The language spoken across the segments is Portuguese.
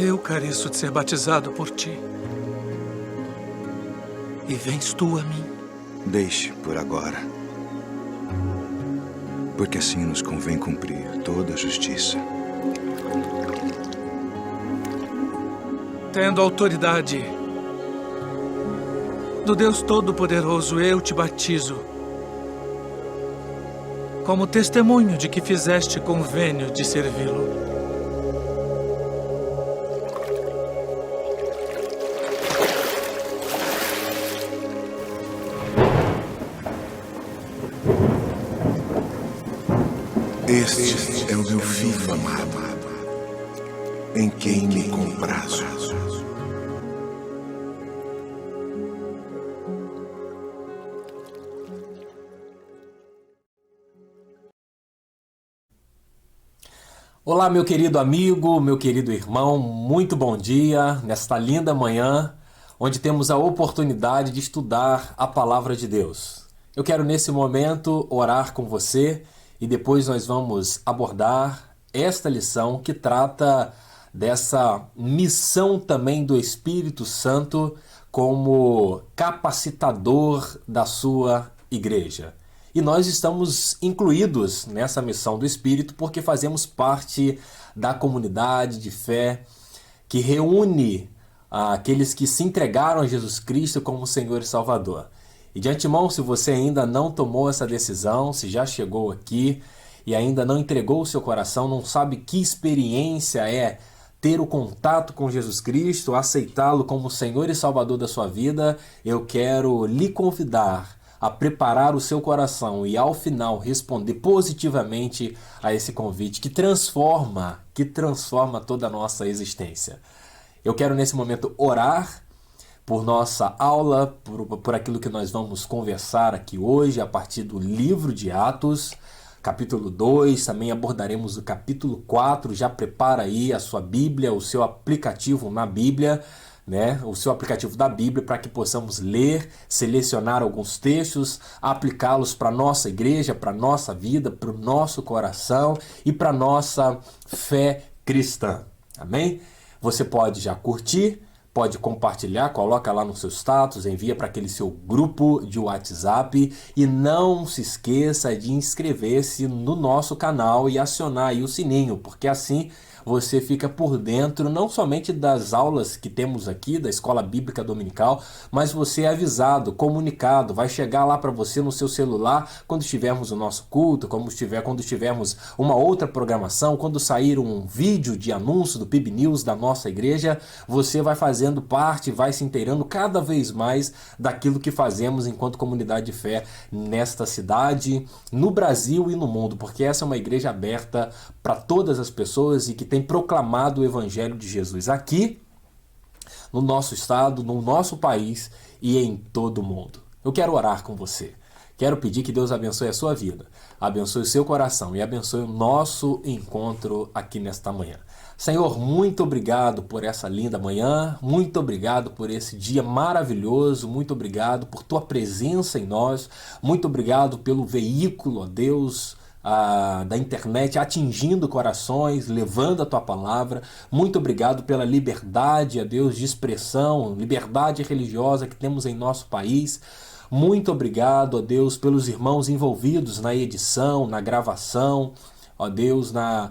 Eu careço de ser batizado por ti. E vens tu a mim? Deixe por agora. Porque assim nos convém cumprir toda a justiça. Tendo autoridade do Deus Todo-Poderoso, eu te batizo como testemunho de que fizeste convênio de servi-lo. Este é o meu filho amado, em quem me comprazo. Olá, meu querido amigo, meu querido irmão, muito bom dia nesta linda manhã, onde temos a oportunidade de estudar a Palavra de Deus. Eu quero nesse momento orar com você e depois nós vamos abordar esta lição que trata dessa missão também do Espírito Santo como capacitador da sua igreja. E nós estamos incluídos nessa missão do Espírito porque fazemos parte da comunidade de fé que reúne aqueles que se entregaram a Jesus Cristo como Senhor e Salvador. E de antemão, se você ainda não tomou essa decisão, se já chegou aqui e ainda não entregou o seu coração, não sabe que experiência é ter o contato com Jesus Cristo, aceitá-lo como Senhor e Salvador da sua vida, eu quero lhe convidar a preparar o seu coração e ao final responder positivamente a esse convite que transforma toda a nossa existência. Eu quero nesse momento orar por nossa aula, por aquilo que nós vamos conversar aqui hoje a partir do livro de Atos, capítulo 2, também abordaremos o capítulo 4, já prepara aí a sua Bíblia, o seu aplicativo na Bíblia, o seu aplicativo da Bíblia para que possamos ler, selecionar alguns textos, aplicá-los para a nossa igreja, para a nossa vida, para o nosso coração e para a nossa fé cristã. Amém? Você pode já curtir, pode compartilhar, coloca lá no seu status, envia para aquele seu grupo de WhatsApp e não se esqueça de inscrever-se no nosso canal e acionar aí o sininho, porque assim você fica por dentro não somente das aulas que temos aqui da Escola Bíblica Dominical, mas você é avisado, comunicado, vai chegar lá para você no seu celular quando tivermos o nosso culto, quando tivermos uma outra programação, quando sair um vídeo de anúncio do PIB News da nossa igreja, você vai fazendo parte, vai se inteirando cada vez mais daquilo que fazemos enquanto comunidade de fé nesta cidade, no Brasil e no mundo, porque essa é uma igreja aberta para todas as pessoas e que tem proclamado o Evangelho de Jesus aqui, no nosso estado, no nosso país e em todo o mundo. Eu quero orar com você. Quero pedir que Deus abençoe a sua vida, abençoe o seu coração e abençoe o nosso encontro aqui nesta manhã. Senhor, muito obrigado por essa linda manhã, muito obrigado por esse dia maravilhoso, muito obrigado por tua presença em nós, muito obrigado pelo veículo, ó Deus, da internet atingindo corações, levando a tua palavra. Muito obrigado pela liberdade, ó Deus, de expressão, liberdade religiosa que temos em nosso país. Muito obrigado, ó Deus, pelos irmãos envolvidos na edição, na gravação, ó Deus, na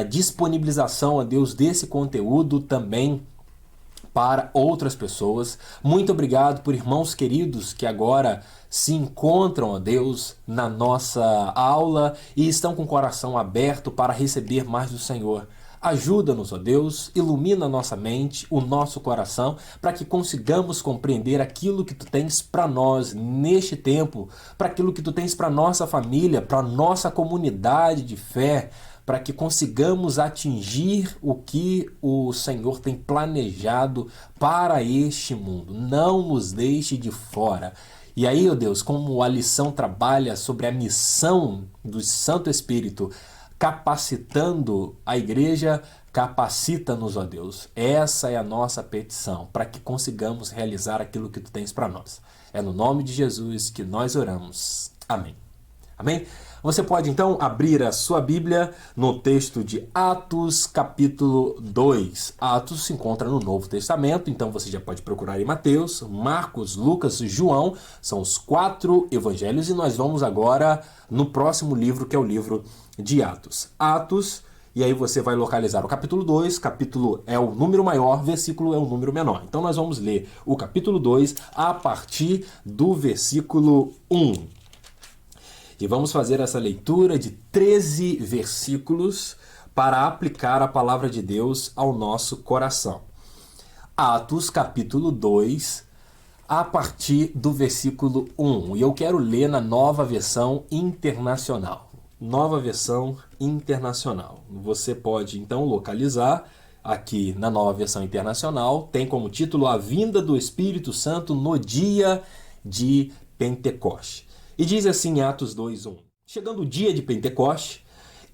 disponibilização, ó Deus, desse conteúdo também para outras pessoas. Muito obrigado por irmãos queridos que agora se encontram, ó Deus, na nossa aula e estão com o coração aberto para receber mais do Senhor. Ajuda-nos, ó Deus, ilumina a nossa mente, o nosso coração, para que consigamos compreender aquilo que Tu tens para nós neste tempo, para aquilo que Tu tens para nossa família, para nossa comunidade de fé, para que consigamos atingir o que o Senhor tem planejado para este mundo. Não nos deixe de fora. E aí, ó Deus, como a lição trabalha sobre a missão do Santo Espírito, capacitando a igreja, capacita-nos, ó Deus. Essa é a nossa petição, para que consigamos realizar aquilo que Tu tens para nós. É no nome de Jesus que nós oramos. Amém. Amém? Você pode então abrir a sua Bíblia no texto de Atos, capítulo 2. Atos se encontra no Novo Testamento, então você já pode procurar em Mateus, Marcos, Lucas e João. São os 4 evangelhos e nós vamos agora no próximo livro, que é o livro de Atos. Atos, e aí você vai localizar o capítulo 2, capítulo é o número maior, versículo é o número menor. Então nós vamos ler o capítulo 2 a partir do versículo 1. E vamos fazer essa leitura de 13 versículos para aplicar a palavra de Deus ao nosso coração. Atos, capítulo 2, a partir do versículo 1. E eu quero ler na Nova Versão Internacional. Nova Versão Internacional. Você pode, então, localizar aqui na Nova Versão Internacional. Tem como título A Vinda do Espírito Santo no Dia de Pentecoste. E diz assim em Atos 2:1. Chegando o dia de Pentecoste,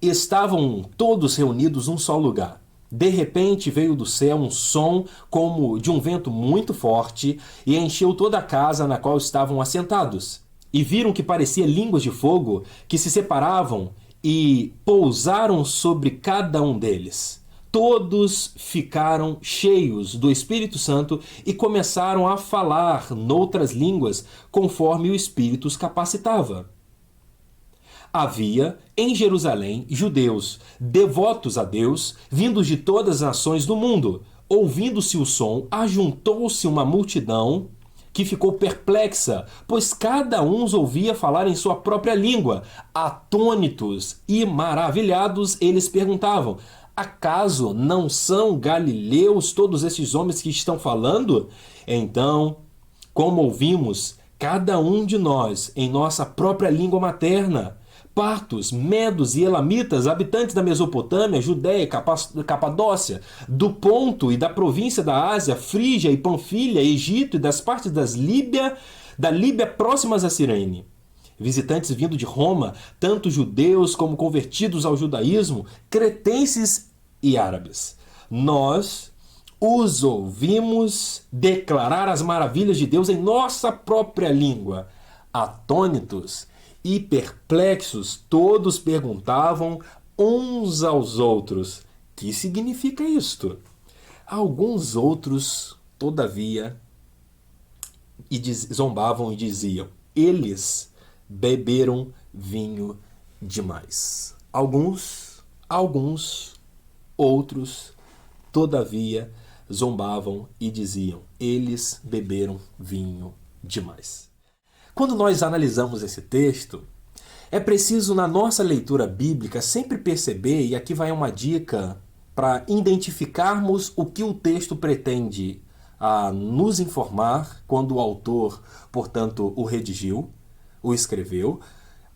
estavam todos reunidos num só lugar. De repente veio do céu um som como de um vento muito forte e encheu toda a casa na qual estavam assentados. E viram que parecia línguas de fogo que se separavam e pousaram sobre cada um deles. Todos ficaram cheios do Espírito Santo e começaram a falar noutras línguas, conforme o Espírito os capacitava. Havia em Jerusalém judeus, devotos a Deus, vindos de todas as nações do mundo. Ouvindo-se o som, ajuntou-se uma multidão que ficou perplexa, pois cada um os ouvia falar em sua própria língua. Atônitos e maravilhados, eles perguntavam: acaso não são galileus todos esses homens que estão falando? Então, como ouvimos, cada um de nós em nossa própria língua materna, partos, medos e elamitas, habitantes da Mesopotâmia, Judéia, Capadócia, do Ponto e da província da Ásia, Frígia e Panfilha, Egito e das partes da Líbia próximas a Cirene. Visitantes vindo de Roma, tanto judeus como convertidos ao judaísmo, cretenses e árabes. Nós os ouvimos declarar as maravilhas de Deus em nossa própria língua. Atônitos e perplexos, todos perguntavam uns aos outros: que significa isto? Alguns outros, todavia, zombavam e diziam: eles beberam vinho demais. Alguns, outros, todavia, zombavam e diziam: eles beberam vinho demais. Quando nós analisamos esse texto, é preciso na nossa leitura bíblica sempre perceber, e aqui vai uma dica para identificarmos o que o texto pretende nos informar quando o autor, portanto, o redigiu, o escreveu,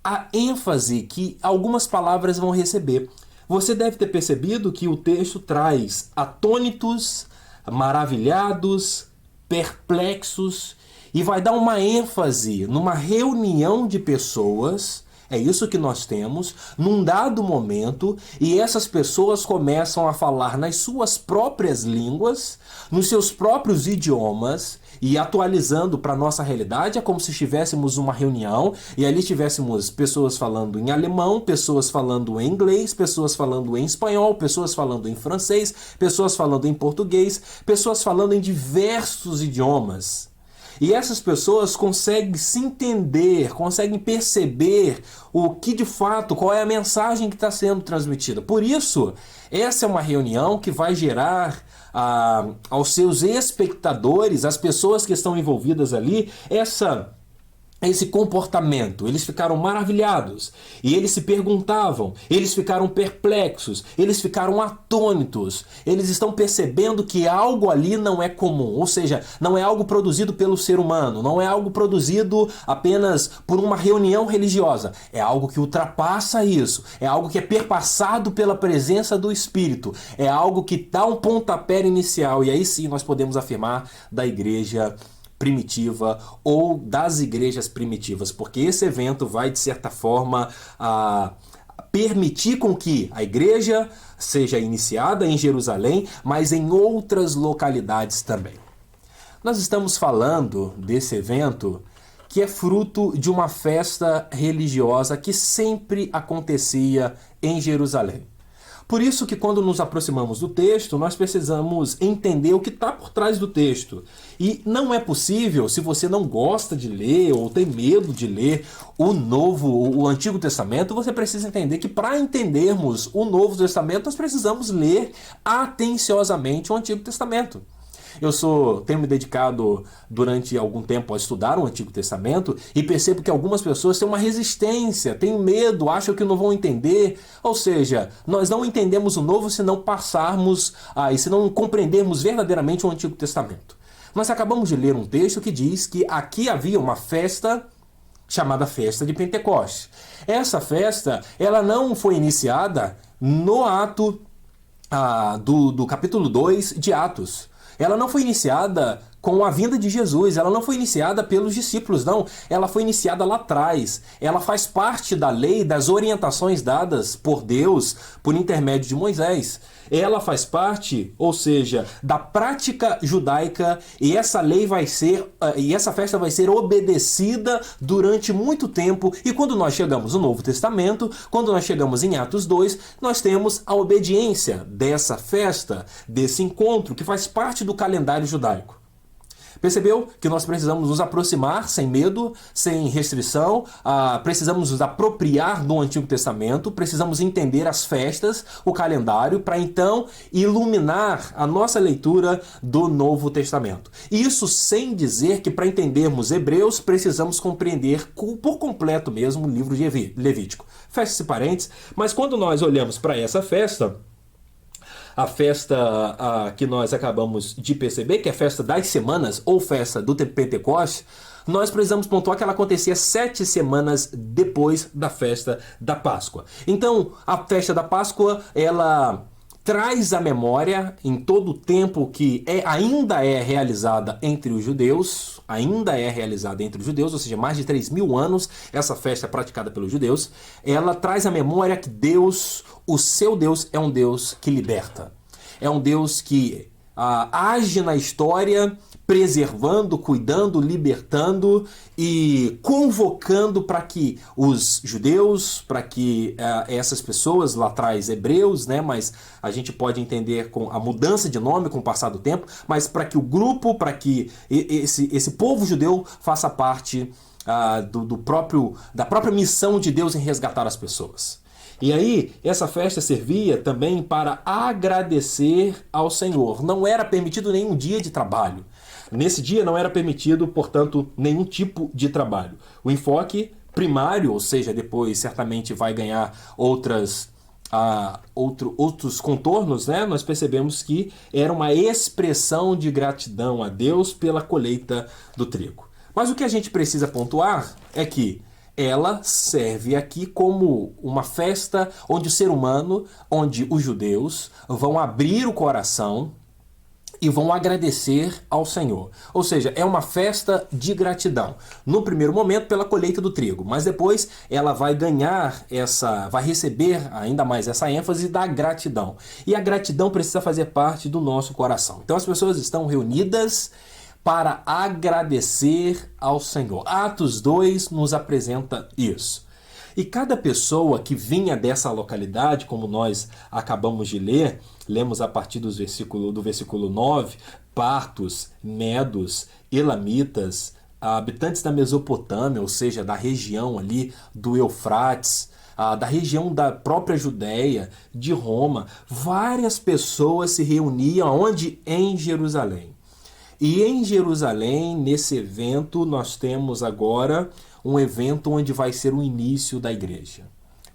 a ênfase que algumas palavras vão receber. Você deve ter percebido que o texto traz atônitos, maravilhados, perplexos, e vai dar uma ênfase numa reunião de pessoas. É isso que nós temos, num dado momento, e essas pessoas começam a falar nas suas próprias línguas, nos seus próprios idiomas, e atualizando para a nossa realidade, é como se estivéssemos numa reunião, e ali tivéssemos pessoas falando em alemão, pessoas falando em inglês, pessoas falando em espanhol, pessoas falando em francês, pessoas falando em português, pessoas falando em diversos idiomas. E essas pessoas conseguem se entender, conseguem perceber o que de fato, qual é a mensagem que está sendo transmitida. Por isso, essa é uma reunião que vai gerar aos seus espectadores, as pessoas que estão envolvidas ali, esse comportamento. Eles ficaram maravilhados e eles se perguntavam, eles ficaram perplexos, eles ficaram atônitos, eles estão percebendo que algo ali não é comum, ou seja, não é algo produzido pelo ser humano, não é algo produzido apenas por uma reunião religiosa, é algo que ultrapassa isso, é algo que é perpassado pela presença do Espírito, é algo que dá um pontapé inicial, e aí sim nós podemos afirmar da igreja primitiva ou das igrejas primitivas, porque esse evento vai, de certa forma, permitir com que a igreja seja iniciada em Jerusalém, mas em outras localidades também. Nós estamos falando desse evento que é fruto de uma festa religiosa que sempre acontecia em Jerusalém. Por isso que quando nos aproximamos do texto, nós precisamos entender o que está por trás do texto. E não é possível, se você não gosta de ler ou tem medo de ler o Antigo Testamento, você precisa entender que para entendermos o Novo Testamento, nós precisamos ler atenciosamente o Antigo Testamento. Tenho me dedicado durante algum tempo a estudar o Antigo Testamento e percebo que algumas pessoas têm uma resistência, têm medo, acham que não vão entender. Ou seja, nós não entendemos o Novo se não passarmos e se não compreendermos verdadeiramente o Antigo Testamento. Nós acabamos de ler um texto que diz que aqui havia uma festa chamada Festa de Pentecostes. Essa festa, ela não foi iniciada no ato do capítulo 2 de Atos. Ela não foi iniciada com a vinda de Jesus, ela não foi iniciada pelos discípulos, não. Ela foi iniciada lá atrás. Ela faz parte da lei, das orientações dadas por Deus por intermédio de Moisés. Ela faz parte, ou seja, da prática judaica, e essa festa vai ser obedecida durante muito tempo. E quando nós chegamos no Novo Testamento, quando nós chegamos em Atos 2, nós temos a obediência dessa festa, desse encontro que faz parte do calendário judaico. Percebeu que nós precisamos nos aproximar sem medo, sem restrição, precisamos nos apropriar do Antigo Testamento, precisamos entender as festas, o calendário, para então iluminar a nossa leitura do Novo Testamento. Isso sem dizer que para entendermos Hebreus precisamos compreender por completo mesmo o livro de Levítico. Fecha esse parênteses, mas quando nós olhamos para essa festa, a festa que nós acabamos de perceber, que é a festa das semanas, ou festa do Pentecostes, nós precisamos pontuar que ela acontecia 7 semanas depois da festa da Páscoa. Então, a festa da Páscoa, ela traz à memória, em todo o tempo que ainda é realizada entre os judeus, ou seja, mais de 3.000 anos, essa festa é praticada pelos judeus, ela traz à memória que Deus, o seu Deus, é um Deus que liberta. É um Deus que age na história, preservando, cuidando, libertando e convocando para que os judeus, para que essas pessoas lá atrás, hebreus, né, mas a gente pode entender com a mudança de nome com o passar do tempo, mas para que o grupo, para que esse povo judeu faça parte da própria missão de Deus em resgatar as pessoas. E aí, essa festa servia também para agradecer ao Senhor. Não era permitido nenhum dia de trabalho. Nesse dia não era permitido, portanto, nenhum tipo de trabalho. O enfoque primário, ou seja, depois certamente vai ganhar outros contornos, né? Nós percebemos que era uma expressão de gratidão a Deus pela colheita do trigo. Mas o que a gente precisa pontuar é que ela serve aqui como uma festa onde o ser humano, onde os judeus vão abrir o coração e vão agradecer ao Senhor. Ou seja, é uma festa de gratidão. No primeiro momento pela colheita do trigo, mas depois ela vai vai receber ainda mais essa ênfase da gratidão. E a gratidão precisa fazer parte do nosso coração. Então as pessoas estão reunidas para agradecer ao Senhor. Atos 2 nos apresenta isso. E cada pessoa que vinha dessa localidade, como nós acabamos de ler, lemos a partir do versículo 9, partos, medos, elamitas, habitantes da Mesopotâmia, ou seja, da região ali do Eufrates, da região da própria Judéia, de Roma, várias pessoas se reuniam onde? Em Jerusalém. E em Jerusalém, nesse evento, nós temos agora um evento onde vai ser o início da igreja.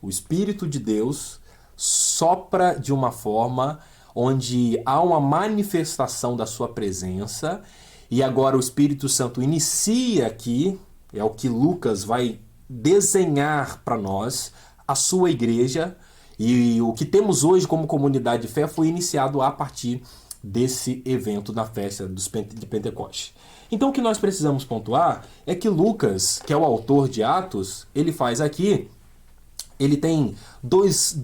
O Espírito de Deus sopra de uma forma onde há uma manifestação da sua presença, e agora o Espírito Santo inicia aqui, é o que Lucas vai desenhar para nós, a sua igreja, e o que temos hoje como comunidade de fé foi iniciado a partir desse evento da festa de Pentecostes. Então o que nós precisamos pontuar é que Lucas, que é o autor de Atos, ele faz aqui, ele tem duas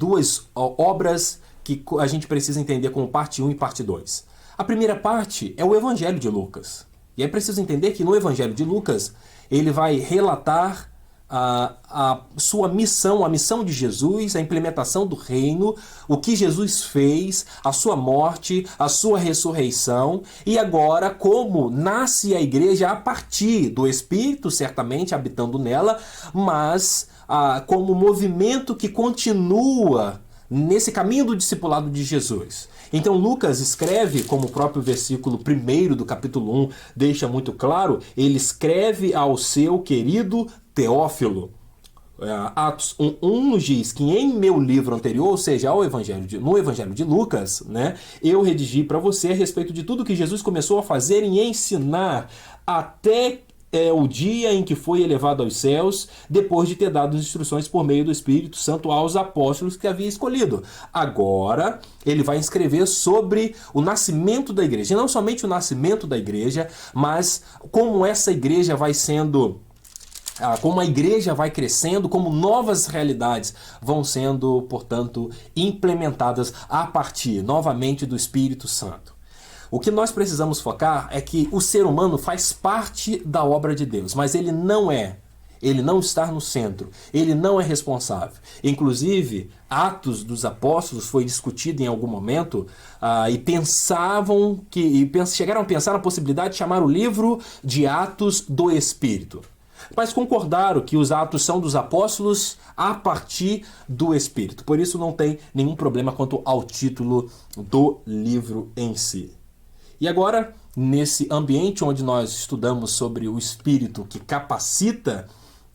obras que a gente precisa entender como parte 1 e parte 2. A primeira parte é o Evangelho de Lucas. E é preciso entender que no Evangelho de Lucas, ele vai relatar a sua missão, a missão de Jesus, a implementação do reino, o que Jesus fez, a sua morte, a sua ressurreição, e agora como nasce a igreja a partir do Espírito, certamente habitando nela, mas como movimento que continua nesse caminho do discipulado de Jesus. Então Lucas escreve, como o próprio versículo 1 do capítulo 1 deixa muito claro, ele escreve ao seu querido Teófilo. Atos 1:1 nos diz que em meu livro anterior, ou seja, no Evangelho de Lucas, né, eu redigi para você a respeito de tudo que Jesus começou a fazer e ensinar até o dia em que foi elevado aos céus, depois de ter dado as instruções por meio do Espírito Santo aos apóstolos que havia escolhido. Agora, ele vai escrever sobre o nascimento da igreja. E não somente o nascimento da igreja, mas como essa igreja vai sendo... como a igreja vai crescendo, como novas realidades vão sendo, portanto, implementadas a partir, novamente, do Espírito Santo. O que nós precisamos focar é que o ser humano faz parte da obra de Deus, mas ele não está no centro, ele não é responsável. Inclusive, Atos dos Apóstolos foi discutido em algum momento e chegaram a pensar na possibilidade de chamar o livro de Atos do Espírito. Mas concordaram que os atos são dos apóstolos a partir do Espírito. Por isso não tem nenhum problema quanto ao título do livro em si. E agora, nesse ambiente onde nós estudamos sobre o Espírito que capacita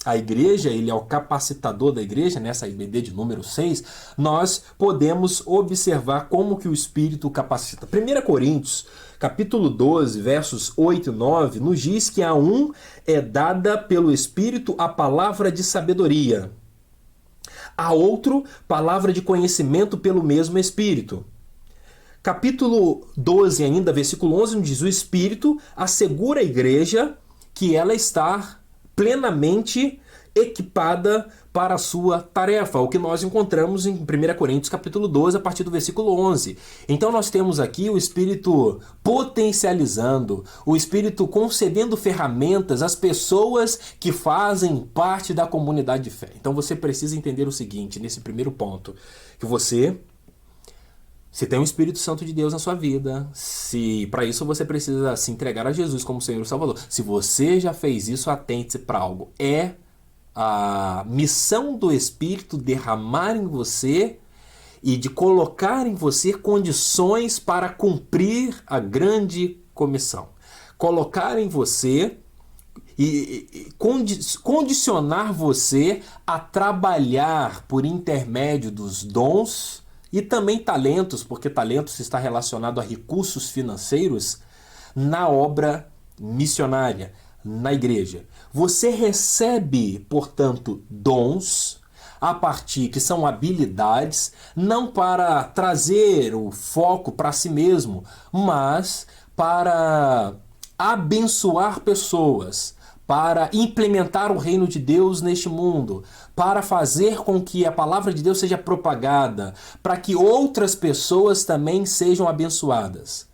a igreja, ele é o capacitador da igreja, nessa IBD de número 6, nós podemos observar como que o Espírito capacita. 1 Coríntios, capítulo 12, versos 8 e 9, nos diz que a um é dada pelo Espírito a palavra de sabedoria, a outro, palavra de conhecimento pelo mesmo Espírito. Capítulo 12 ainda, versículo 11, nos diz: o Espírito assegura a igreja que ela está plenamente equipada para a sua tarefa, o que nós encontramos em 1 Coríntios capítulo 12, a partir do versículo 11. Então nós temos aqui o Espírito potencializando, o Espírito concedendo ferramentas às pessoas que fazem parte da comunidade de fé. Então você precisa entender o seguinte, nesse primeiro ponto, que você tem o Espírito Santo de Deus na sua vida, se para isso você precisa se entregar a Jesus como Senhor e Salvador. Se você já fez isso, atente-se para algo. É a missão do Espírito derramar em você e de colocar em você condições para cumprir a grande comissão. Colocar em você e condicionar você a trabalhar por intermédio dos dons e também talentos, porque talentos está relacionado a recursos financeiros, na obra missionária, na igreja. Você recebe, portanto, dons a partir, que são habilidades, não para trazer o foco para si mesmo, mas para abençoar pessoas, para implementar o reino de Deus neste mundo, para fazer com que a palavra de Deus seja propagada, para que outras pessoas também sejam abençoadas.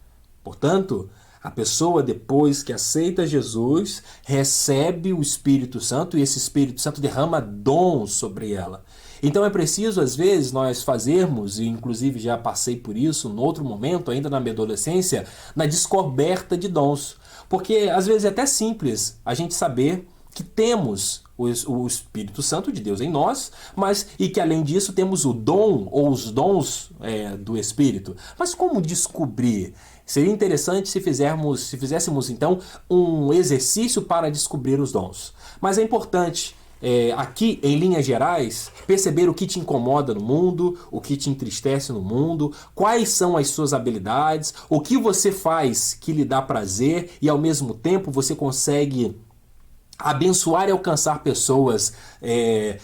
Portanto, a pessoa, depois que aceita Jesus, recebe o Espírito Santo e esse Espírito Santo derrama dons sobre ela. Então é preciso, às vezes, nós fazermos, e inclusive já passei por isso em outro momento, ainda na minha adolescência, na descoberta de dons. Porque às vezes é até simples a gente saber que temos o Espírito Santo de Deus em nós, e que além disso temos o dom ou os dons do Espírito. Mas como descobrir? Seria interessante se fizéssemos então um exercício para descobrir os dons. Mas é importante aqui, em linhas gerais, perceber o que te incomoda no mundo, o que te entristece no mundo, quais são as suas habilidades, o que você faz que lhe dá prazer e ao mesmo tempo você consegue abençoar e alcançar pessoas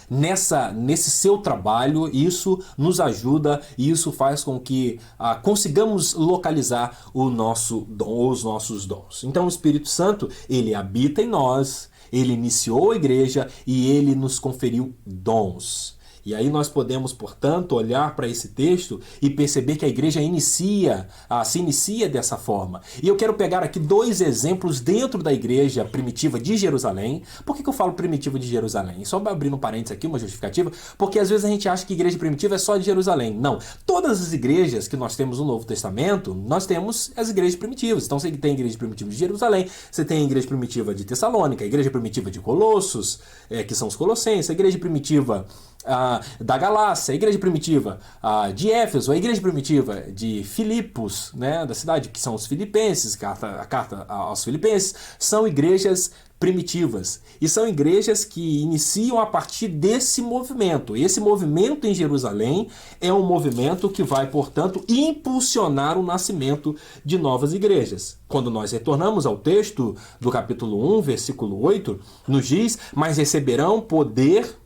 nesse seu trabalho. Isso nos ajuda e isso faz com que consigamos localizar o nosso dom, os nossos dons. Então o Espírito Santo, ele habita em nós, ele iniciou a igreja e ele nos conferiu dons. E aí nós podemos, portanto, olhar para esse texto e perceber que a igreja se inicia dessa forma. E eu quero pegar aqui 2 exemplos dentro da igreja primitiva de Jerusalém. Por que eu falo primitiva de Jerusalém? Só abrindo um parênteses aqui, uma justificativa, porque às vezes a gente acha que igreja primitiva é só de Jerusalém. Não. Todas as igrejas que nós temos no Novo Testamento, nós temos as igrejas primitivas. Então você tem a igreja primitiva de Jerusalém, você tem a igreja primitiva de Tessalônica, a igreja primitiva de Colossos, que são os colossenses, a igreja primitiva da Galácia, a igreja primitiva de Éfeso, a igreja primitiva de Filipos, né, da cidade, que são os filipenses, a carta aos filipenses, são igrejas primitivas. E são igrejas que iniciam a partir desse movimento. Esse movimento em Jerusalém é um movimento que vai, portanto, impulsionar o nascimento de novas igrejas. Quando nós retornamos ao texto do capítulo 1, versículo 8, nos diz: mas receberão poder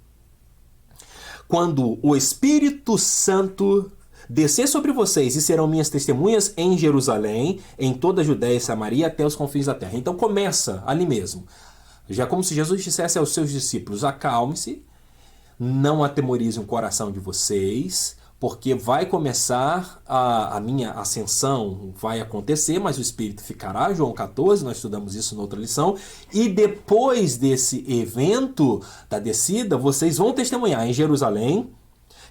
quando o Espírito Santo descer sobre vocês, e serão minhas testemunhas em Jerusalém, em toda a Judéia e Samaria, até os confins da terra. Então começa ali mesmo. Já como se Jesus dissesse aos seus discípulos: acalme-se, não atemorizem o coração de vocês, porque vai começar a minha ascensão, vai acontecer, mas o Espírito ficará. João 14, nós estudamos isso na outra lição. E depois desse evento da descida, vocês vão testemunhar em Jerusalém,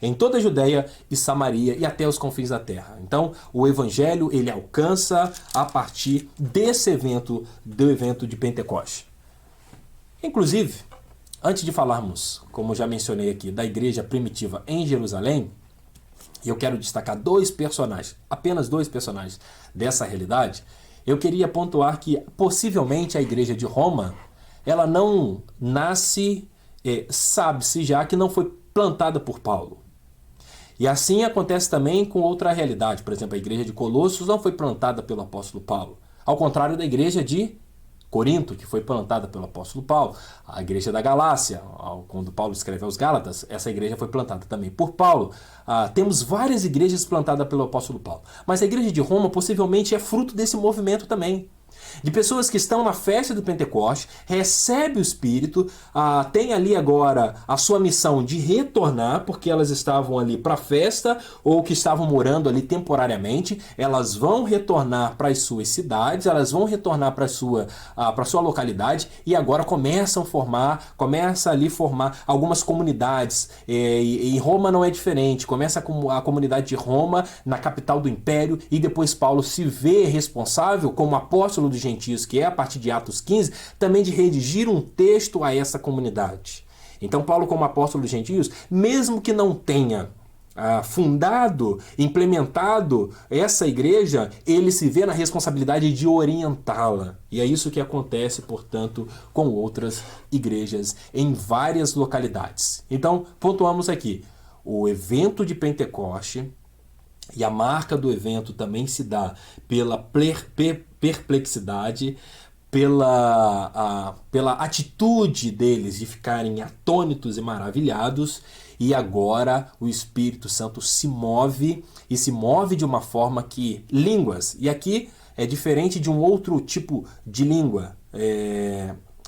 em toda a Judéia e Samaria e até os confins da terra. Então, o evangelho, ele alcança a partir desse evento, do evento de Pentecoste. Inclusive, antes de falarmos, como já mencionei aqui, da igreja primitiva em Jerusalém, eu quero destacar 2 personagens, apenas 2 personagens dessa realidade. Eu queria pontuar que, possivelmente, a igreja de Roma, ela não nasce, sabe-se já que não foi plantada por Paulo. E assim acontece também com outra realidade. Por exemplo, a igreja de Colossos não foi plantada pelo apóstolo Paulo. Ao contrário da igreja de Corinto, que foi plantada pelo apóstolo Paulo. A igreja da Galácia, quando Paulo escreve aos Gálatas, essa igreja foi plantada também por Paulo. Temos várias igrejas plantadas pelo apóstolo Paulo. Mas a igreja de Roma possivelmente é fruto desse movimento também. De pessoas que estão na festa do Pentecoste, recebe o Espírito, tem ali agora a sua missão de retornar, porque elas estavam ali para a festa ou que estavam morando ali temporariamente. Elas vão retornar para as suas cidades, elas vão retornar para a sua localidade e agora começa ali formar algumas comunidades. E em Roma não é diferente, começa a comunidade de Roma na capital do império e depois Paulo se vê responsável como apóstolo dos gentios, que é a partir de Atos 15, também de redigir um texto a essa comunidade. Então Paulo, como apóstolo dos gentios, mesmo que não tenha fundado, implementado essa igreja, ele se vê na responsabilidade de orientá-la. E é isso que acontece, portanto, com outras igrejas em várias localidades. Então, pontuamos aqui, o evento de Pentecoste, e a marca do evento também se dá pela perplexidade, pela atitude deles de ficarem atônitos e maravilhados, e agora o Espírito Santo se move, e se move de uma forma que línguas, e aqui é diferente de um outro tipo de língua,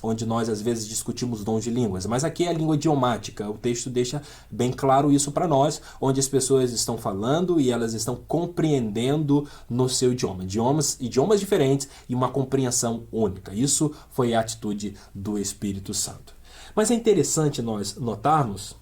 onde nós às vezes discutimos dons de línguas, mas aqui é a língua idiomática. O texto deixa bem claro isso para nós, onde as pessoas estão falando e elas estão compreendendo no seu idioma. Idiomas diferentes e uma compreensão única. Isso foi a atitude do Espírito Santo. Mas é interessante nós notarmos,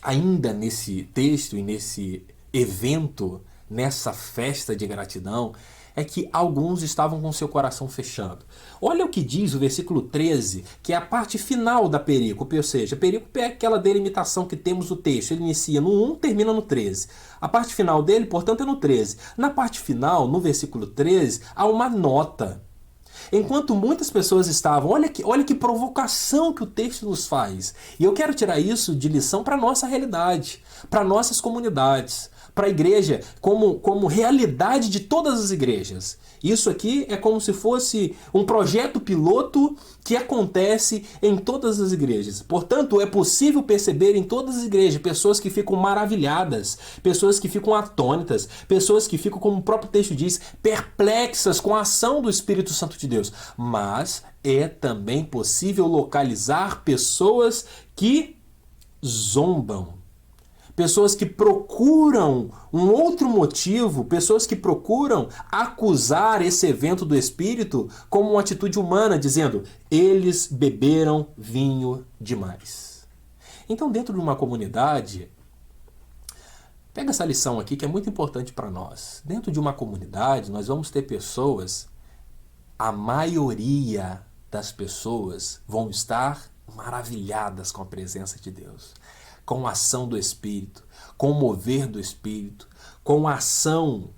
ainda nesse texto e nesse evento, nessa festa de gratidão, é que alguns estavam com seu coração fechado. Olha o que diz o versículo 13, que é a parte final da perícope, ou seja, a perícope é aquela delimitação que temos no texto. Ele inicia no 1, termina no 13. A parte final dele, portanto, é no 13. Na parte final, no versículo 13, há uma nota. Enquanto muitas pessoas estavam, olha que provocação que o texto nos faz. E eu quero tirar isso de lição para a nossa realidade, para nossas comunidades, para a igreja como realidade de todas as igrejas. Isso aqui é como se fosse um projeto piloto que acontece em todas as igrejas. Portanto, é possível perceber em todas as igrejas pessoas que ficam maravilhadas, pessoas que ficam atônitas, pessoas que ficam, como o próprio texto diz, perplexas com a ação do Espírito Santo de Deus. Mas é também possível localizar pessoas que zombam pessoas que procuram um outro motivo, pessoas que procuram acusar esse evento do Espírito como uma atitude humana, dizendo, eles beberam vinho demais. Então, dentro de uma comunidade, pega essa lição aqui que é muito importante para nós. Dentro de uma comunidade, nós vamos ter pessoas, a maioria das pessoas vão estar maravilhadas com a presença de Deus, com a ação do Espírito, com o mover do Espírito, com a ação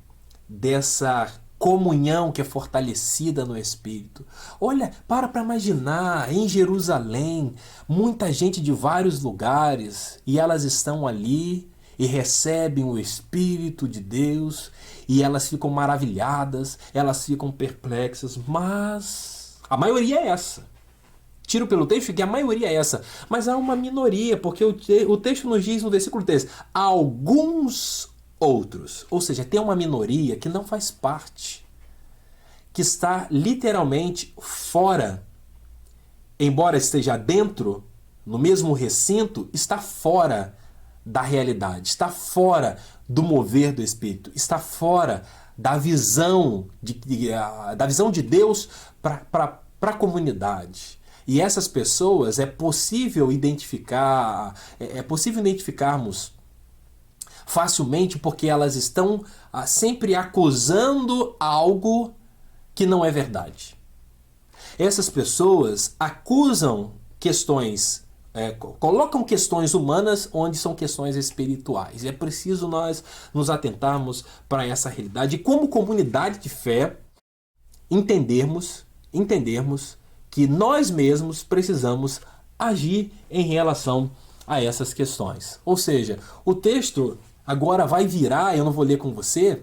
dessa comunhão que é fortalecida no Espírito. Olha, para imaginar, em Jerusalém, muita gente de vários lugares, e elas estão ali e recebem o Espírito de Deus, e elas ficam maravilhadas, elas ficam perplexas, mas a maioria é essa. Tiro pelo texto que a maioria é essa, mas há uma minoria, porque o texto nos diz no versículo 3, alguns outros, ou seja, tem uma minoria que não faz parte, que está literalmente fora, embora esteja dentro, no mesmo recinto, está fora da realidade, está fora do mover do Espírito, está fora da visão de Deus para a comunidade. E essas pessoas é possível identificarmos facilmente porque elas estão sempre acusando algo que não é verdade. Essas pessoas acusam questões, colocam questões humanas onde são questões espirituais. E é preciso nós nos atentarmos para essa realidade e, como comunidade de fé, entendermos que nós mesmos precisamos agir em relação a essas questões. Ou seja, o texto agora vai virar, eu não vou ler com você,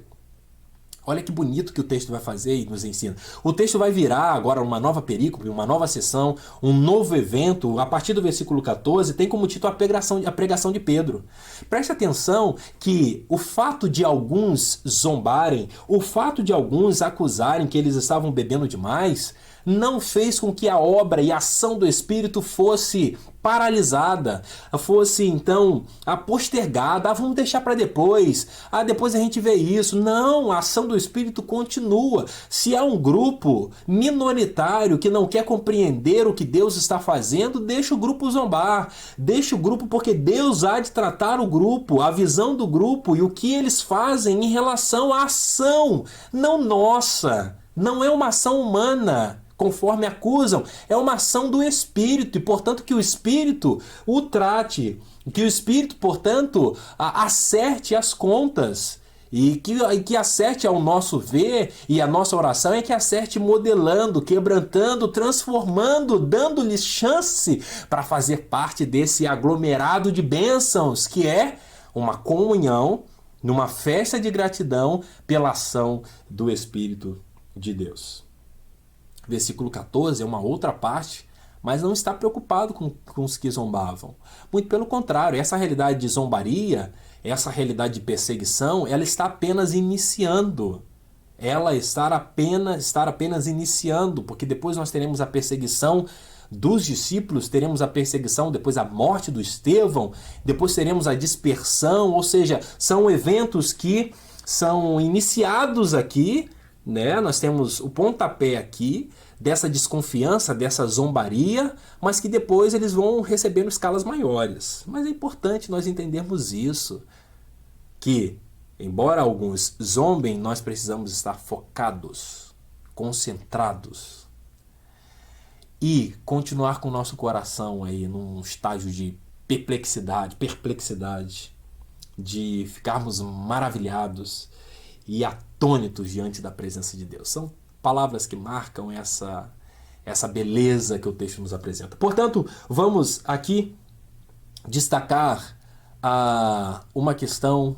olha que bonito que o texto vai fazer e nos ensina. O texto vai virar agora uma nova perícope, uma nova sessão, um novo evento. A partir do versículo 14 tem como título a pregação de Pedro. Preste atenção que o fato de alguns zombarem, o fato de alguns acusarem que eles estavam bebendo demais, não fez com que a obra e a ação do Espírito fosse paralisada, fosse então postergada. Vamos deixar para depois. Depois a gente vê isso. Não, a ação do Espírito continua. Se há um grupo minoritário que não quer compreender o que Deus está fazendo, deixa o grupo zombar. Deixa o grupo, porque Deus há de tratar o grupo, a visão do grupo e o que eles fazem em relação à ação, não nossa. Não é uma ação humana, conforme acusam, é uma ação do Espírito, e portanto que o Espírito o trate, que o Espírito, portanto, acerte as contas, e que acerte ao nosso ver, e a nossa oração é que acerte modelando, quebrantando, transformando, dando-lhes chance para fazer parte desse aglomerado de bênçãos, que é uma comunhão, numa festa de gratidão pela ação do Espírito de Deus. Versículo 14 é uma outra parte, mas não está preocupado com os que zombavam. Muito pelo contrário, essa realidade de zombaria, essa realidade de perseguição, ela está apenas iniciando. Ela está apenas iniciando, porque depois nós teremos a perseguição dos discípulos, teremos a perseguição, depois a morte do Estevão, depois teremos a dispersão, ou seja, são eventos que são iniciados aqui, né? Nós temos o pontapé aqui dessa desconfiança, dessa zombaria, mas que depois eles vão recebendo escalas maiores. Mas é importante nós entendermos isso, que embora alguns zombem, nós precisamos estar focados, concentrados e continuar com o nosso coração aí num estágio de perplexidade, de ficarmos maravilhados e atônitos diante da presença de Deus. São palavras que marcam essa beleza que o texto nos apresenta. Portanto, vamos aqui destacar uma questão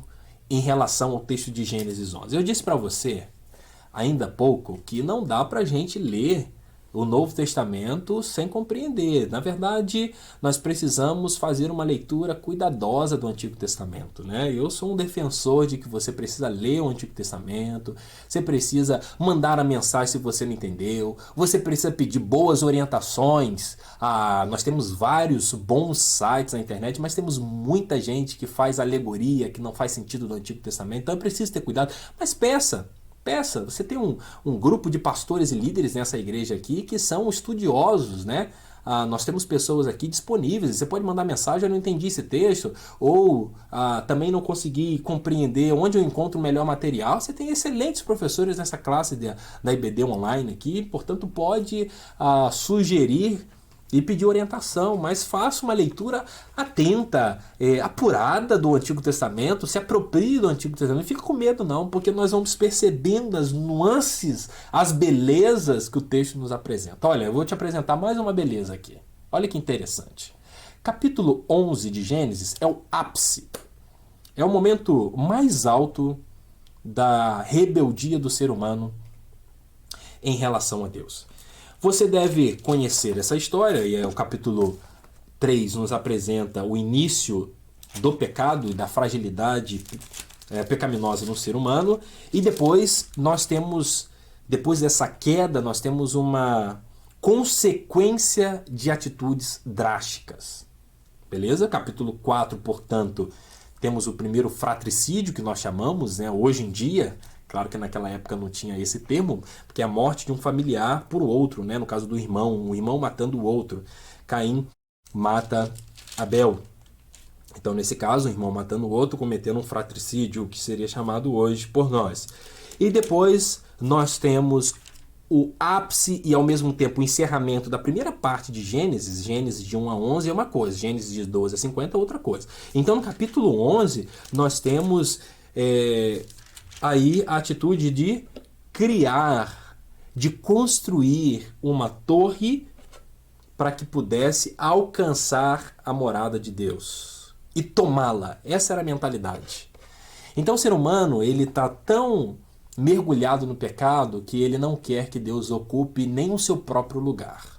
em relação ao texto de Gênesis 11. Eu disse para você, ainda há pouco, que não dá para a gente ler o Novo Testamento sem compreender. Na verdade, nós precisamos fazer uma leitura cuidadosa do Antigo Testamento, né? Eu sou um defensor de que você precisa ler o Antigo Testamento, você precisa mandar a mensagem se você não entendeu, você precisa pedir boas orientações. Nós temos vários bons sites na internet, mas temos muita gente que faz alegoria, que não faz sentido do Antigo Testamento, então é preciso ter cuidado. Mas peça. Você tem um grupo de pastores e líderes nessa igreja aqui que são estudiosos, né? Nós temos pessoas aqui disponíveis. Você pode mandar mensagem: eu não entendi esse texto, ou também não consegui compreender onde eu encontro o melhor material. Você tem excelentes professores nessa classe da IBD online aqui, portanto pode sugerir e pedir orientação, mas faça uma leitura atenta, apurada do Antigo Testamento, se aproprie do Antigo Testamento. Não fica com medo não, porque nós vamos percebendo as nuances, as belezas que o texto nos apresenta. Olha, eu vou te apresentar mais uma beleza aqui. Olha que interessante. Capítulo 11 de Gênesis é o ápice. É o momento mais alto da rebeldia do ser humano em relação a Deus. Você deve conhecer essa história, e o capítulo 3 nos apresenta o início do pecado e da fragilidade pecaminosa no ser humano, e depois dessa queda, nós temos uma consequência de atitudes drásticas. Beleza? Capítulo 4, portanto, temos o primeiro fratricídio, que nós chamamos, né, hoje em dia. Claro que naquela época não tinha esse termo, porque é a morte de um familiar por outro, né? No caso do irmão, um irmão matando o outro. Caim mata Abel. Então, nesse caso, o irmão matando o outro, cometendo um fratricídio, que seria chamado hoje por nós. E depois nós temos o ápice e, ao mesmo tempo, o encerramento da primeira parte de Gênesis. Gênesis de 1 a 11 é uma coisa, Gênesis de 12 a 50 é outra coisa. Então, no capítulo 11, nós temos aí a atitude de criar, de construir uma torre para que pudesse alcançar a morada de Deus e tomá-la. Essa era a mentalidade. Então o ser humano, ele está tão mergulhado no pecado que ele não quer que Deus ocupe nem o seu próprio lugar.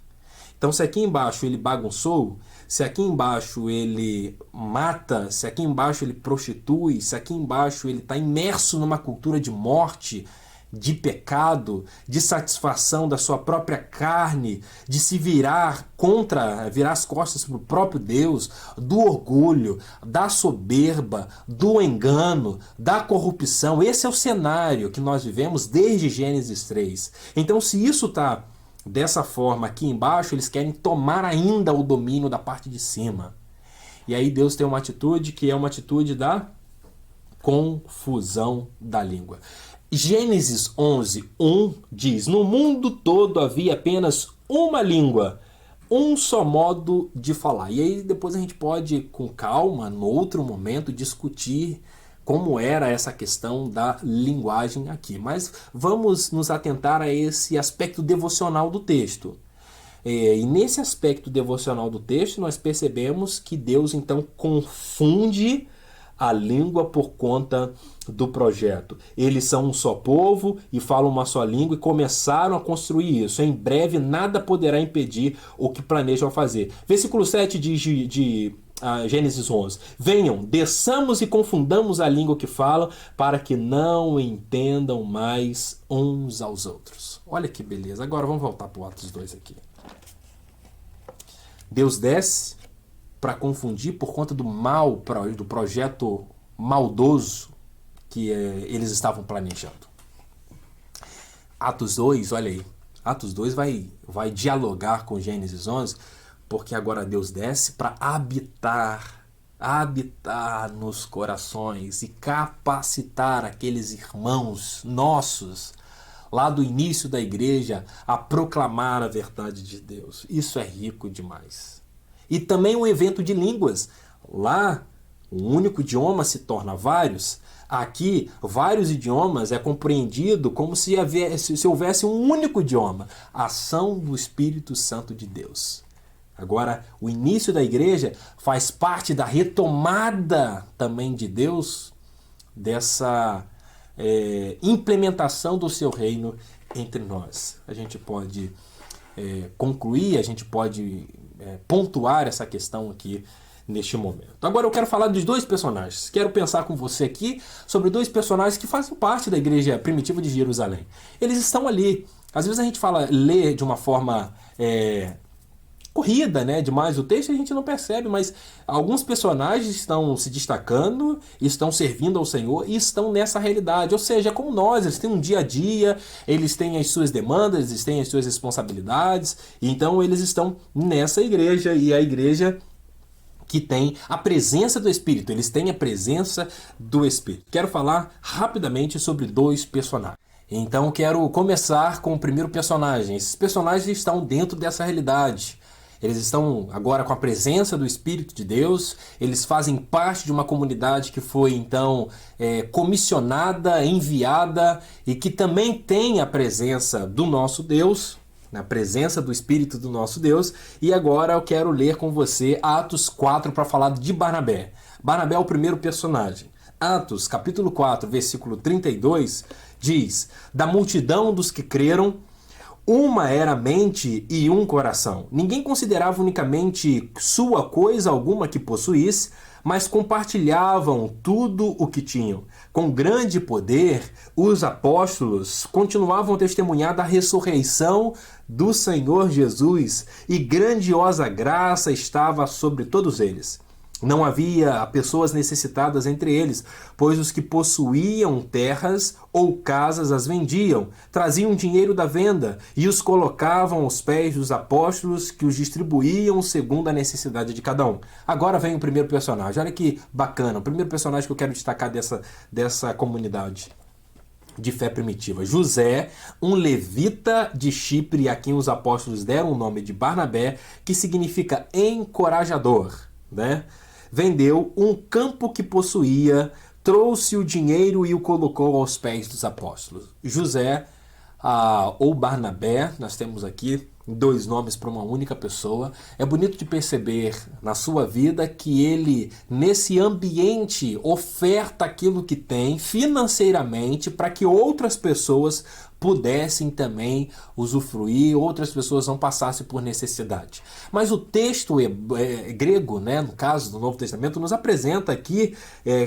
Então, se aqui embaixo ele bagunçou, se aqui embaixo ele mata, se aqui embaixo ele prostitui, se aqui embaixo ele está imerso numa cultura de morte, de pecado, de satisfação da sua própria carne, de se virar as costas para o próprio Deus, do orgulho, da soberba, do engano, da corrupção. Esse é o cenário que nós vivemos desde Gênesis 3. Então, se isso está dessa forma aqui embaixo, eles querem tomar ainda o domínio da parte de cima. E aí Deus tem uma atitude que é uma atitude da confusão da língua. Gênesis 11, 1 diz: no mundo todo havia apenas uma língua, um só modo de falar. E aí depois a gente pode, com calma, no outro momento, discutir como era essa questão da linguagem aqui. Mas vamos nos atentar a esse aspecto devocional do texto. E nesse aspecto devocional do texto, nós percebemos que Deus, então, confunde a língua por conta do projeto. Eles são um só povo e falam uma só língua e começaram a construir isso. Em breve, nada poderá impedir o que planejam fazer. Versículo 7 diz de Gênesis 11: venham, desçamos e confundamos a língua que falam, para que não entendam mais uns aos outros. Olha que beleza. Agora vamos voltar para o Atos 2 aqui. Deus desce para confundir por conta do mal, do projeto maldoso que eles estavam planejando. Atos 2, olha aí. Atos 2 vai dialogar com Gênesis 11, porque agora Deus desce para habitar nos corações e capacitar aqueles irmãos nossos lá do início da igreja a proclamar a verdade de Deus. Isso é rico demais. E também um evento de línguas. Lá, um único idioma se torna vários. Aqui, vários idiomas é compreendido como se houvesse um único idioma. A ação do Espírito Santo de Deus. Agora, o início da igreja faz parte da retomada também de Deus, dessa implementação do seu reino entre nós. A gente pode concluir, a gente pode pontuar essa questão aqui neste momento. Agora eu quero falar dos dois personagens. Quero pensar com você aqui sobre dois personagens que fazem parte da igreja primitiva de Jerusalém. Eles estão ali. Às vezes a gente lê de uma forma corrida, né, demais o texto, a gente não percebe, mas alguns personagens estão se destacando, estão servindo ao Senhor e estão nessa realidade. Ou seja, como nós, eles têm um dia a dia, eles têm as suas demandas, eles têm as suas responsabilidades, e então eles estão nessa igreja, e a igreja que tem a presença do Espírito, eles têm a presença do Espírito. Quero falar rapidamente sobre dois personagens. Então quero começar com o primeiro personagem. Esses personagens estão dentro dessa realidade. Eles estão agora com a presença do Espírito de Deus, eles fazem parte de uma comunidade que foi então comissionada, enviada e que também tem a presença do nosso Deus, na presença do Espírito do nosso Deus. E agora eu quero ler com você Atos 4 para falar de Barnabé. Barnabé é o primeiro personagem. Atos, capítulo 4, versículo 32, diz: da multidão dos que creram, uma era mente e um coração. Ninguém considerava unicamente sua coisa alguma que possuísse, mas compartilhavam tudo o que tinham. Com grande poder, os apóstolos continuavam a testemunhar da ressurreição do Senhor Jesus, e grandiosa graça estava sobre todos eles. Não havia pessoas necessitadas entre eles, pois os que possuíam terras ou casas as vendiam, traziam dinheiro da venda e os colocavam aos pés dos apóstolos, que os distribuíam segundo a necessidade de cada um. Agora vem o primeiro personagem. Olha que bacana, o primeiro personagem que eu quero destacar dessa comunidade de fé primitiva. José, um levita de Chipre, a quem os apóstolos deram o nome de Barnabé, que significa encorajador, né? Vendeu um campo que possuía, trouxe o dinheiro e o colocou aos pés dos apóstolos. José, ou Barnabé, nós temos aqui dois nomes para uma única pessoa. É bonito de perceber na sua vida que ele, nesse ambiente, oferta aquilo que tem financeiramente para que outras pessoas pudessem também usufruir, outras pessoas não passassem por necessidade. Mas o texto grego, né, no caso do Novo Testamento, nos apresenta aqui,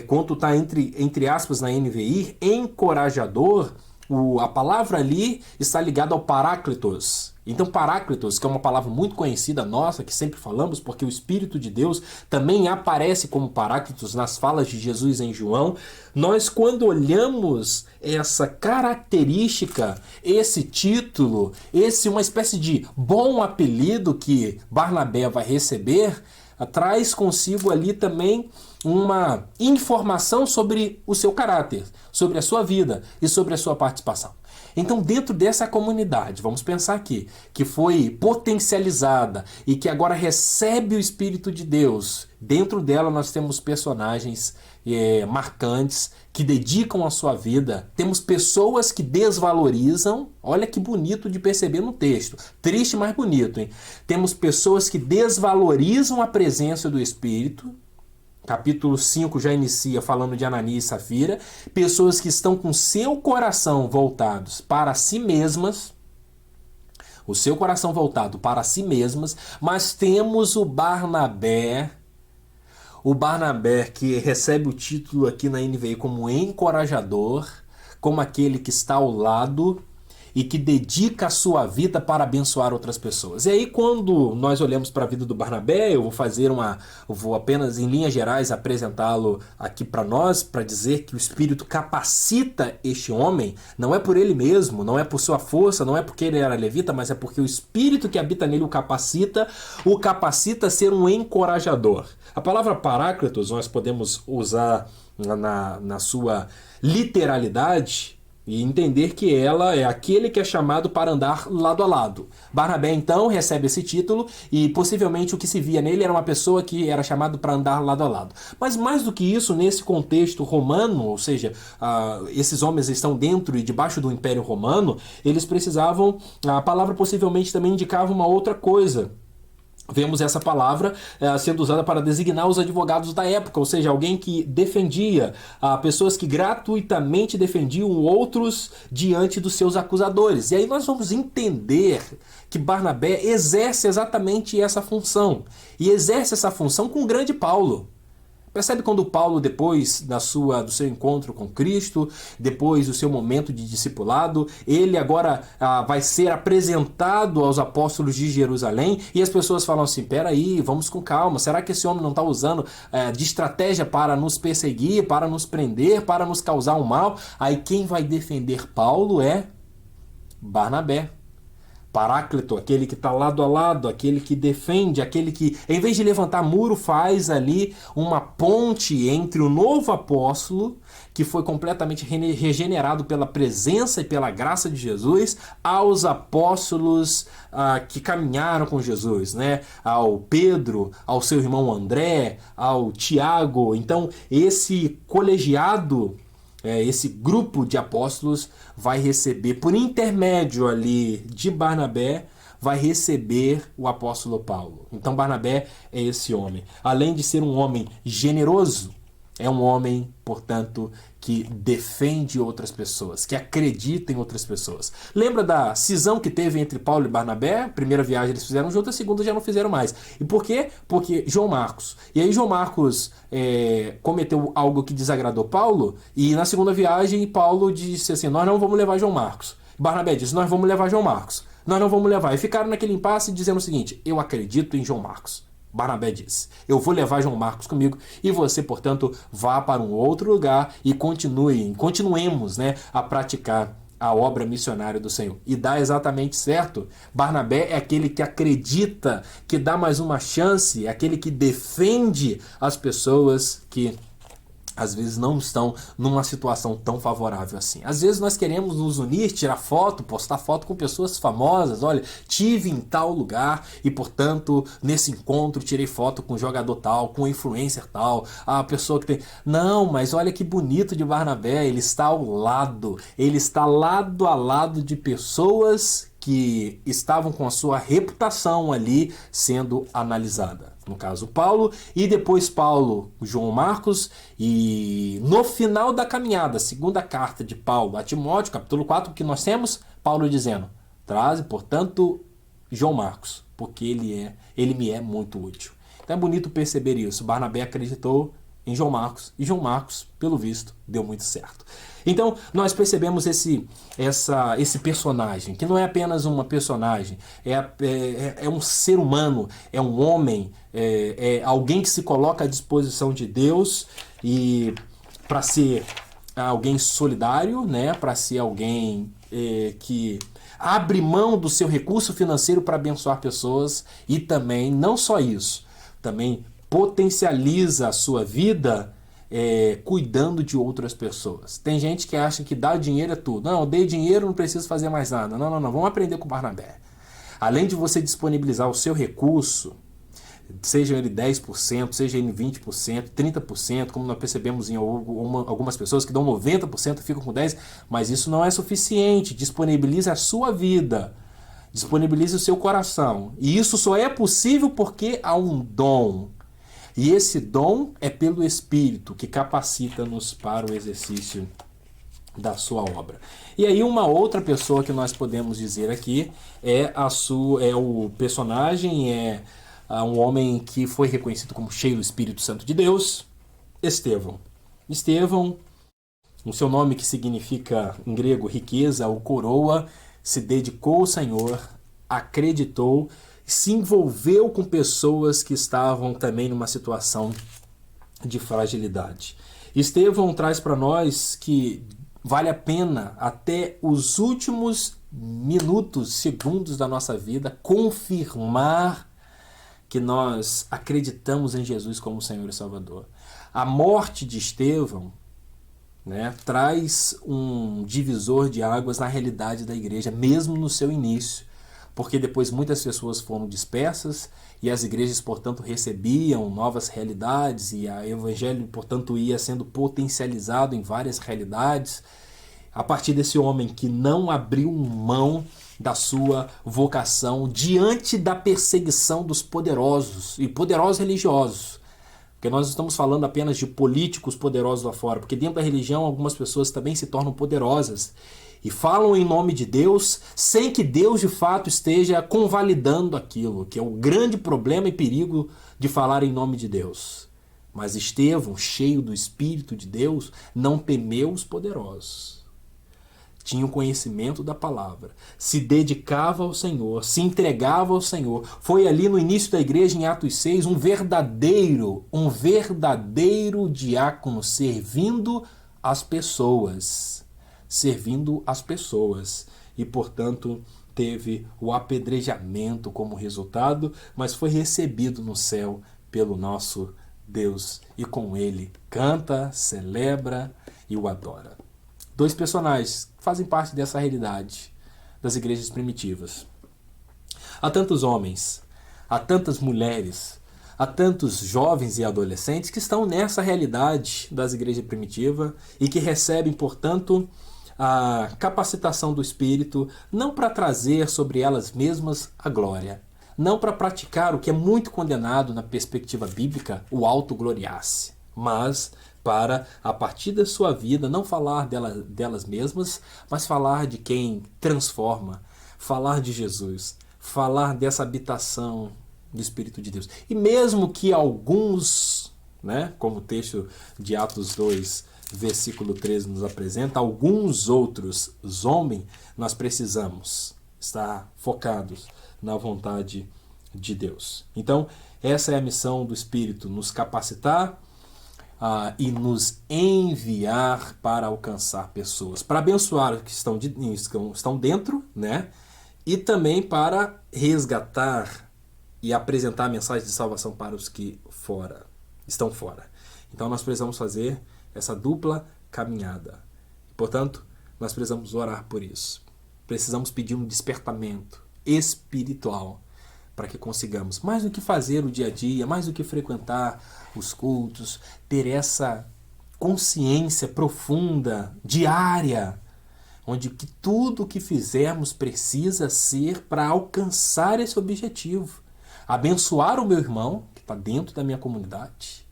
quando está entre aspas na NVI, encorajador. A palavra ali está ligada ao paráclitos. Então, paráclitos, que é uma palavra muito conhecida nossa, que sempre falamos, porque o Espírito de Deus também aparece como paráclitos nas falas de Jesus em João. Nós, quando olhamos essa característica, esse título, uma espécie de bom apelido que Barnabé vai receber, traz consigo ali também uma informação sobre o seu caráter, sobre a sua vida e sobre a sua participação. Então, dentro dessa comunidade, vamos pensar aqui, que foi potencializada e que agora recebe o Espírito de Deus, dentro dela nós temos personagens marcantes que dedicam a sua vida, temos pessoas que desvalorizam, olha que bonito de perceber no texto, triste, mas bonito, hein? Temos pessoas que desvalorizam a presença do Espírito. Capítulo 5 já inicia falando de Ananias e Safira, pessoas que estão com seu coração voltados para si mesmas, o seu coração voltado para si mesmas, mas temos o Barnabé que recebe o título aqui na NVI como encorajador, como aquele que está ao lado e que dedica a sua vida para abençoar outras pessoas. E aí, quando nós olhamos para a vida do Barnabé, eu vou apenas em linhas gerais apresentá-lo aqui para nós, para dizer que o Espírito capacita este homem, não é por ele mesmo, não é por sua força, não é porque ele era levita, mas é porque o Espírito que habita nele o capacita a ser um encorajador. A palavra paráclitos nós podemos usar na sua literalidade e entender que ela é aquele que é chamado para andar lado a lado. Barnabé, então, recebe esse título e possivelmente o que se via nele era uma pessoa que era chamado para andar lado a lado. Mas mais do que isso, nesse contexto romano, ou seja, esses homens estão dentro e debaixo do Império Romano, eles precisavam, a palavra possivelmente também indicava uma outra coisa. vemos essa palavra sendo usada para designar os advogados da época, ou seja, alguém que defendia, pessoas que gratuitamente defendiam outros diante dos seus acusadores. E aí nós vamos entender que Barnabé exerce exatamente essa função, e exerce essa função com o grande Paulo. Percebe quando Paulo, depois do seu encontro com Cristo, depois do seu momento de discipulado, ele agora vai ser apresentado aos apóstolos de Jerusalém, e as pessoas falam assim, peraí, vamos com calma, será que esse homem não está usando de estratégia para nos perseguir, para nos prender, para nos causar um mal? Aí quem vai defender Paulo é Barnabé. Paráclito, aquele que está lado a lado, aquele que defende, aquele que, em vez de levantar muro, faz ali uma ponte entre o novo apóstolo, que foi completamente regenerado pela presença e pela graça de Jesus, aos apóstolos que caminharam com Jesus, né? Ao Pedro, ao seu irmão André, ao Tiago. Então, esse colegiado, esse grupo de apóstolos vai receber, por intermédio ali de Barnabé, vai receber o apóstolo Paulo. Então Barnabé é esse homem. Além de ser um homem generoso, é um homem, portanto, que defende outras pessoas, que acredita em outras pessoas. Lembra da cisão que teve entre Paulo e Barnabé? A primeira viagem eles fizeram juntos, a segunda já não fizeram mais. E por quê? Porque João Marcos. E aí João Marcos cometeu algo que desagradou Paulo, e na segunda viagem Paulo disse assim, nós não vamos levar João Marcos. Barnabé disse, nós vamos levar João Marcos. Nós não vamos levar. E ficaram naquele impasse dizendo o seguinte, eu acredito em João Marcos. Barnabé disse, eu vou levar João Marcos comigo e você, portanto, vá para um outro lugar e continuemos, né, a praticar a obra missionária do Senhor. E dá exatamente certo. Barnabé é aquele que acredita, que dá mais uma chance, é aquele que defende as pessoas que às vezes não estão numa situação tão favorável assim. Às vezes nós queremos nos unir, tirar foto, postar foto com pessoas famosas. Olha, tive em tal lugar e, portanto, nesse encontro tirei foto com um jogador tal, com um influencer tal, a pessoa que tem... Não, mas olha que bonito de Barnabé, ele está ao lado, ele está lado a lado de pessoas que estavam com a sua reputação ali sendo analisada. No caso, Paulo, e depois Paulo, João Marcos, e no final da caminhada, segunda carta de Paulo a Timóteo, capítulo 4, que nós temos, Paulo dizendo, traze, portanto, João Marcos, porque ele me é muito útil. Então é bonito perceber isso. Barnabé acreditou em João Marcos, e João Marcos, pelo visto, deu muito certo. Então, nós percebemos esse personagem, que não é apenas uma personagem, é um ser humano, é um homem, é alguém que se coloca à disposição de Deus e para ser alguém solidário, né? Para ser alguém que abre mão do seu recurso financeiro para abençoar pessoas e também, não só isso, também potencializa a sua vida cuidando de outras pessoas. Tem gente que acha que dar dinheiro é tudo. Não, eu dei dinheiro, não preciso fazer mais nada. Não. Vamos aprender com o Barnabé. Além de você disponibilizar o seu recurso, seja ele 10%, seja ele 20%, 30%, como nós percebemos em algumas pessoas que dão 90% e ficam com 10%, mas isso não é suficiente. Disponibilize a sua vida. Disponibilize o seu coração. E isso só é possível porque há um dom. E esse dom é pelo Espírito que capacita-nos para o exercício da sua obra. E aí uma outra pessoa que nós podemos dizer aqui é o personagem, um homem que foi reconhecido como cheio do Espírito Santo de Deus, Estevão. Estevão, o seu nome que significa em grego riqueza ou coroa, se dedicou ao Senhor, acreditou, se envolveu com pessoas que estavam também numa situação de fragilidade. Estevão traz para nós que vale a pena, até os últimos minutos, segundos da nossa vida, confirmar que nós acreditamos em Jesus como Senhor e Salvador. A morte de Estevão, né, traz um divisor de águas na realidade da igreja, mesmo no seu início. Porque depois muitas pessoas foram dispersas e as igrejas, portanto, recebiam novas realidades e o evangelho, portanto, ia sendo potencializado em várias realidades. A partir desse homem que não abriu mão da sua vocação diante da perseguição dos poderosos e poderosos religiosos. Porque nós estamos falando apenas de políticos poderosos lá fora, porque dentro da religião algumas pessoas também se tornam poderosas e falam em nome de Deus sem que Deus de fato esteja convalidando aquilo, que é o grande problema e perigo de falar em nome de Deus. Mas Estevão, cheio do Espírito de Deus, não temeu os poderosos. Tinha o conhecimento da palavra, se dedicava ao Senhor, se entregava ao Senhor. Foi ali no início da igreja, em Atos 6, um verdadeiro diácono servindo as pessoas. Servindo as pessoas. E, portanto, teve o apedrejamento como resultado, mas foi recebido no céu pelo nosso Deus. E com ele canta, celebra e o adora. 2 personagens que fazem parte dessa realidade das igrejas primitivas. Há tantos homens, há tantas mulheres, há tantos jovens e adolescentes que estão nessa realidade das igrejas primitivas e que recebem, portanto, a capacitação do Espírito não para trazer sobre elas mesmas a glória, não para praticar o que é muito condenado na perspectiva bíblica, o autogloriar-se, mas para, a partir da sua vida, não falar delas mesmas, mas falar de quem transforma, falar de Jesus, falar dessa habitação do Espírito de Deus. E mesmo que alguns, como o texto de Atos 2, versículo 13 nos apresenta, alguns outros zombem, nós precisamos estar focados na vontade de Deus. Então, essa é a missão do Espírito, nos capacitar e nos enviar para alcançar pessoas, para abençoar os que estão dentro, e também para resgatar e apresentar a mensagem de salvação para os que estão fora. Então nós precisamos fazer essa dupla caminhada. Portanto, nós precisamos orar por isso. Precisamos pedir um despertamento espiritual para que consigamos, mais do que fazer o dia a dia, mais do que frequentar os cultos, ter essa consciência profunda, diária, onde que tudo o que fizermos precisa ser para alcançar esse objetivo. Abençoar o meu irmão, que está dentro da minha comunidade,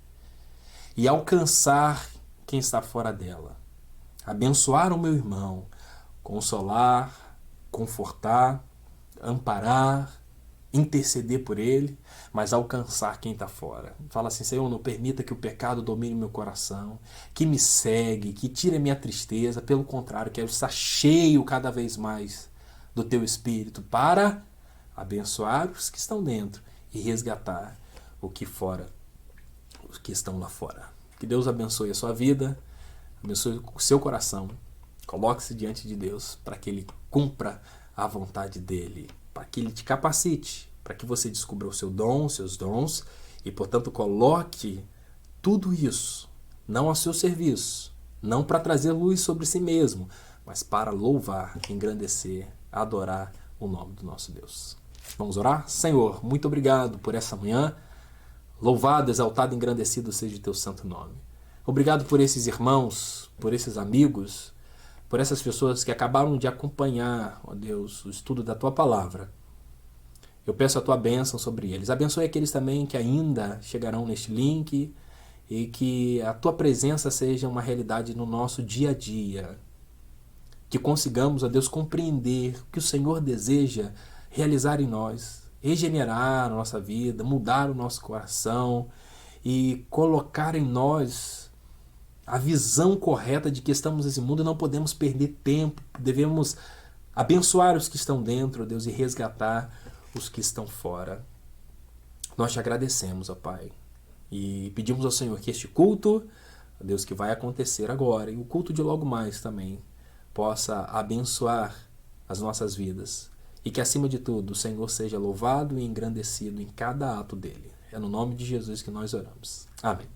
e alcançar quem está fora dela. Abençoar o meu irmão, consolar, confortar, amparar, interceder por ele, mas alcançar quem está fora. Fala assim: Senhor, não permita que o pecado domine meu coração, que me segue, que tire a minha tristeza. Pelo contrário, quero estar cheio cada vez mais do teu Espírito para abençoar os que estão dentro e resgatar os que estão lá fora. Que Deus abençoe a sua vida, abençoe o seu coração. Coloque-se diante de Deus para que Ele cumpra a vontade dEle, para que Ele te capacite, para que você descubra o seu dom, os seus dons, e, portanto, coloque tudo isso, não ao seu serviço, não para trazer luz sobre si mesmo, mas para louvar, engrandecer, adorar o nome do nosso Deus. Vamos orar? Senhor, muito obrigado por essa manhã. Louvado, exaltado, engrandecido seja o teu santo nome. Obrigado por esses irmãos, por esses amigos, por essas pessoas que acabaram de acompanhar, ó Deus, o estudo da tua palavra. Eu peço a tua bênção sobre eles. Abençoe aqueles também que ainda chegarão neste link e que a tua presença seja uma realidade no nosso dia a dia. Que consigamos, ó Deus, compreender o que o Senhor deseja realizar em nós, regenerar a nossa vida, mudar o nosso coração e colocar em nós a visão correta de que estamos nesse mundo e não podemos perder tempo. Devemos abençoar os que estão dentro, ó Deus, e resgatar os que estão fora. Nós te agradecemos, ó Pai, e pedimos ao Senhor que este culto, ó Deus, que vai acontecer agora, e o culto de logo mais também, possa abençoar as nossas vidas. E que, acima de tudo, o Senhor seja louvado e engrandecido em cada ato dele. É no nome de Jesus que nós oramos. Amém.